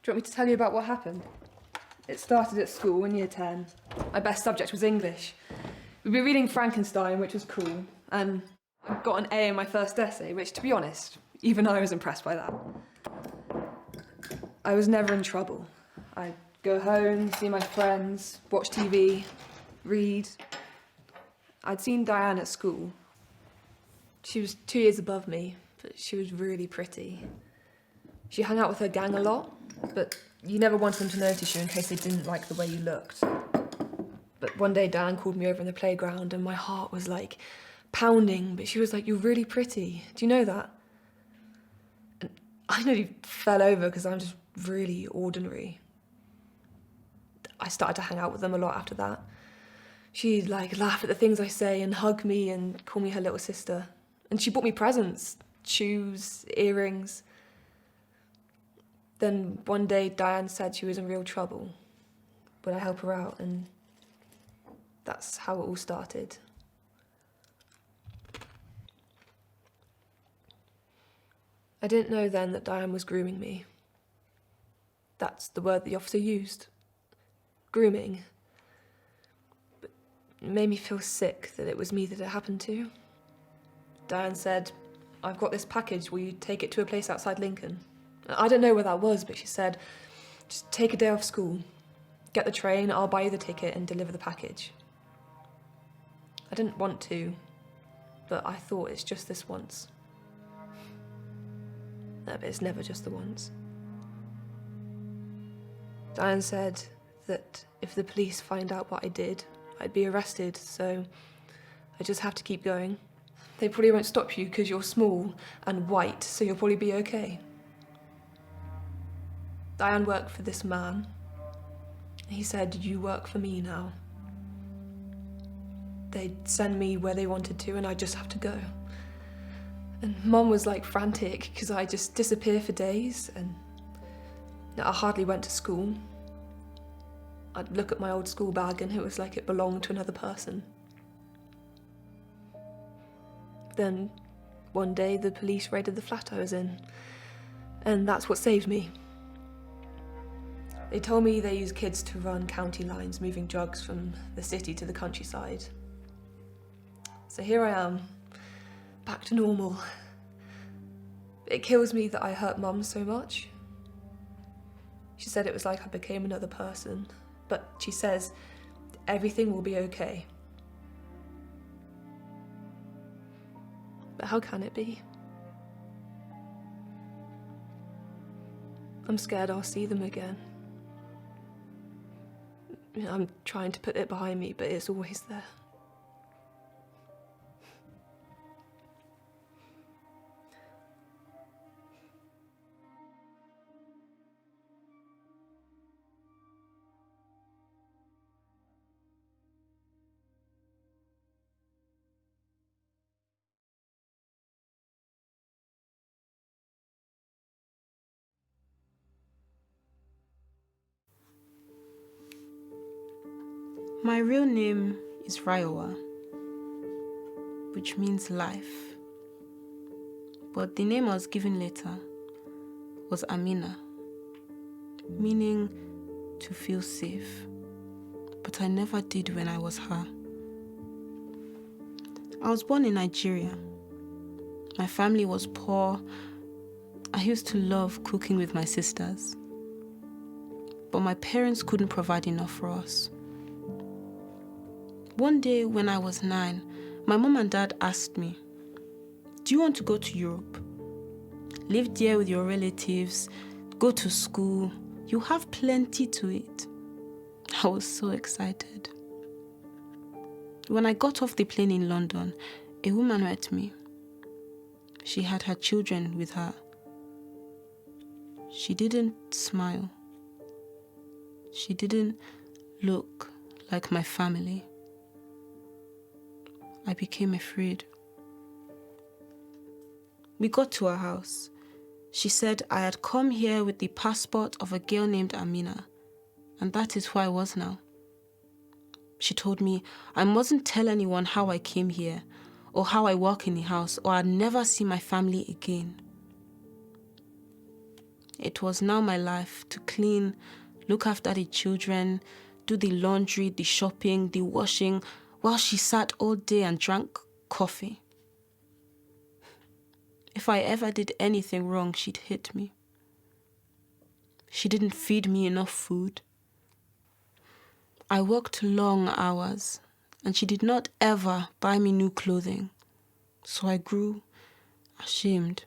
Do you want me to tell you about what happened? It started at school in year 10. My best subject was English. We'd been reading Frankenstein, which was cool, and I got an A in my first essay, which, to be honest, even I was impressed by that. I was never in trouble. I'd go home, see my friends, watch TV, read. I'd seen Diane at school. She was 2 years above me, but she was really pretty. She hung out with her gang a lot, but you never wanted them to notice you in case they didn't like the way you looked. But one day Diane called me over in the playground and my heart was like pounding, but she was like, "You're really pretty. Do you know that?" And I nearly fell over because I'm just really ordinary. I started to hang out with them a lot after that. She'd like laugh at the things I say and hug me and call me her little sister. And she bought me presents, shoes, earrings. Then one day Diane said she was in real trouble. Would I help her out? And that's how it all started. I didn't know then that Diane was grooming me. That's the word the officer used. Grooming. But it made me feel sick that it was me that it happened to. Diane said, "I've got this package, will you take it to a place outside Lincoln?" I don't know where that was, but she said, "Just take a day off school, get the train, I'll buy you the ticket and deliver the package." I didn't want to, but I thought it's just this once. No, but it's never just the once. Diane said that if the police find out what I did, I'd be arrested, so I just have to keep going. They probably won't stop you because you're small and white, so you'll probably be okay. Diane worked for this man. He said, "You work for me now." They'd send me where they wanted to and I'd just have to go. And Mum was like frantic because I just disappear for days and I hardly went to school. I'd look at my old school bag and it was like it belonged to another person. Then one day the police raided the flat I was in, and that's what saved me. They told me they use kids to run county lines, moving drugs from the city to the countryside. So here I am, back to normal. It kills me that I hurt Mum so much. She said it was like I became another person, but she says everything will be okay. But how can it be? I'm scared I'll see them again. I'm trying to put it behind me, but it's always there. My real name is Rayowa, which means life. But the name I was given later was Amina, meaning to feel safe. But I never did when I was her. I was born in Nigeria. My family was poor. I used to love cooking with my sisters. But my parents couldn't provide enough for us. One day when I was 9, my mom and dad asked me, "Do you want to go to Europe? Live there with your relatives, go to school, you have plenty to eat." I was so excited. When I got off the plane in London, a woman met me. She had her children with her. She didn't smile. She didn't look like my family. I became afraid. We got to her house. She said I had come here with the passport of a girl named Amina, and that is who I was now. She told me I mustn't tell anyone how I came here, or how I work in the house, or I'd never see my family again. It was now my life to clean, look after the children, do the laundry, the shopping, the washing, while she sat all day and drank coffee. If I ever did anything wrong, she'd hit me. She didn't feed me enough food. I worked long hours, and she did not ever buy me new clothing. So I grew ashamed.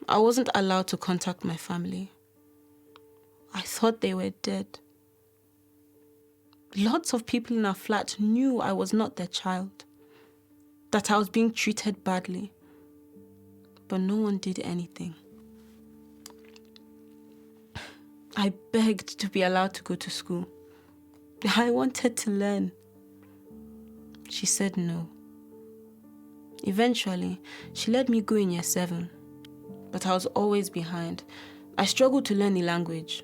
I wasn't allowed to contact my family. I thought they were dead. Lots of people in our flat knew I was not their child, that I was being treated badly, but no one did anything. I begged to be allowed to go to school. I wanted to learn. She said no. Eventually, she let me go in year 7, but I was always behind. I struggled to learn the language.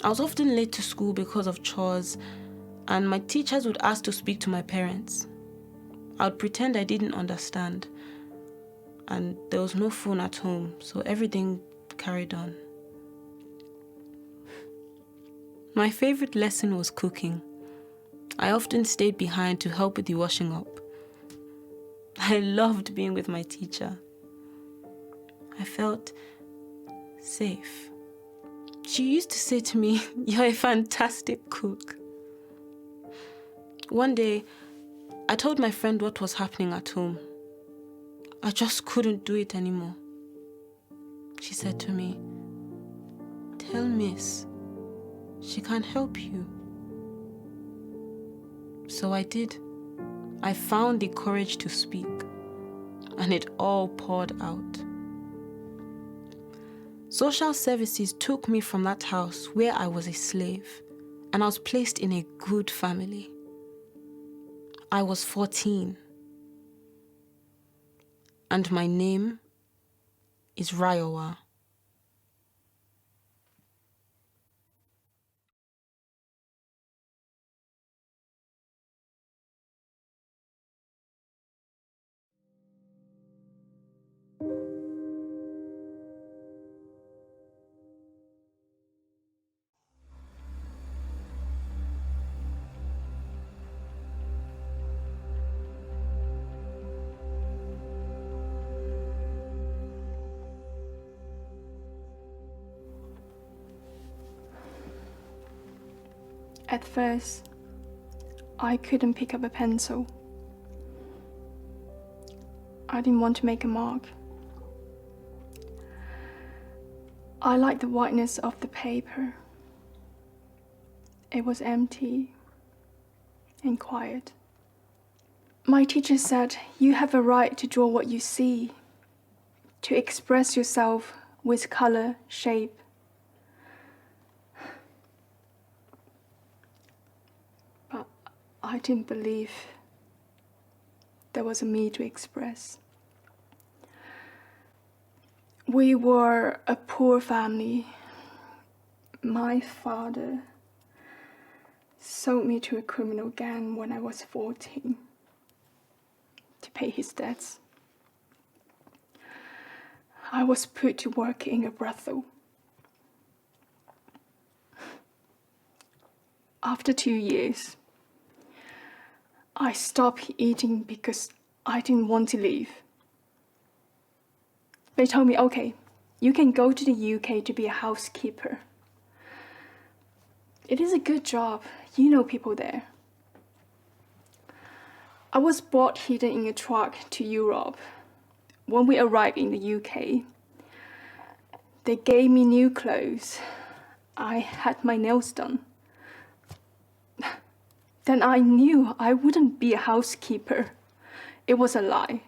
I was often late to school because of chores, and my teachers would ask to speak to my parents. I would pretend I didn't understand, and there was no phone at home, so everything carried on. My favorite lesson was cooking. I often stayed behind to help with the washing up. I loved being with my teacher. I felt safe. She used to say to me, "You're a fantastic cook." One day, I told my friend what was happening at home. I just couldn't do it anymore. She said to me, "Tell Miss, she can help you." So I did. I found the courage to speak, and it all poured out. Social services took me from that house where I was a slave, and I was placed in a good family. I was 14, and my name is Rayowa. At first, I couldn't pick up a pencil. I didn't want to make a mark. I liked the whiteness of the paper. It was empty and quiet. My teacher said, "You have a right to draw what you see, to express yourself with color, shape." But I didn't believe there was a me to express. We were a poor family. My father sold me to a criminal gang when I was 14 to pay his debts. I was put to work in a brothel. After 2 years, I stopped eating because I didn't want to leave. They told me, "Okay, you can go to the UK to be a housekeeper. It is a good job. You know people there." I was brought hidden in a truck to Europe. When we arrived in the UK, they gave me new clothes. I had my nails done. Then I knew I wouldn't be a housekeeper. It was a lie.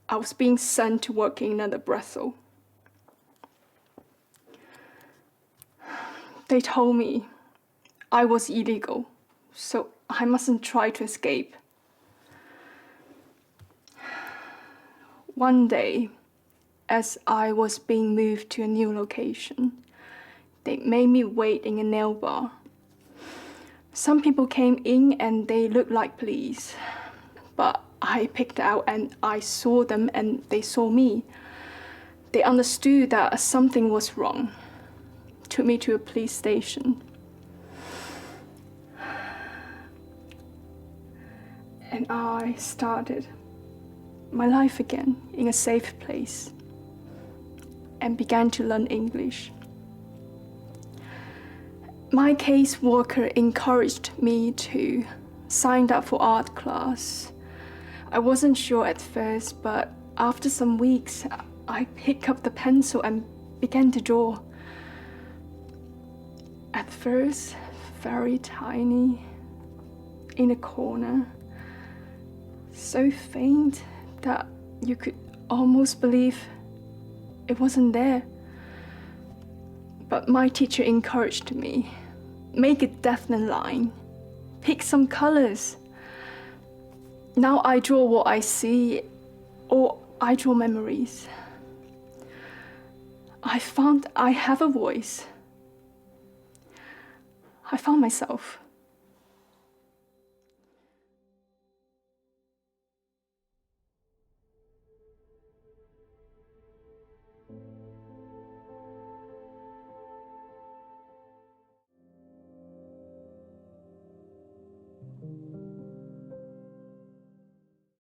I was being sent to work in another brothel. They told me I was illegal, so I mustn't try to escape. One day, as I was being moved to a new location, they made me wait in a nail bar. Some people came in and they looked like police, but I picked out and I saw them and they saw me. They understood that something was wrong. Took me to a police station. And I started my life again in a safe place and began to learn English. My caseworker encouraged me to sign up for art class. I wasn't sure at first, but after some weeks, I picked up the pencil and began to draw. At first, very tiny, in a corner, so faint that you could almost believe it wasn't there. But my teacher encouraged me, make a definite line, pick some colors. Now I draw what I see, or I draw memories. I found I have a voice. I found myself.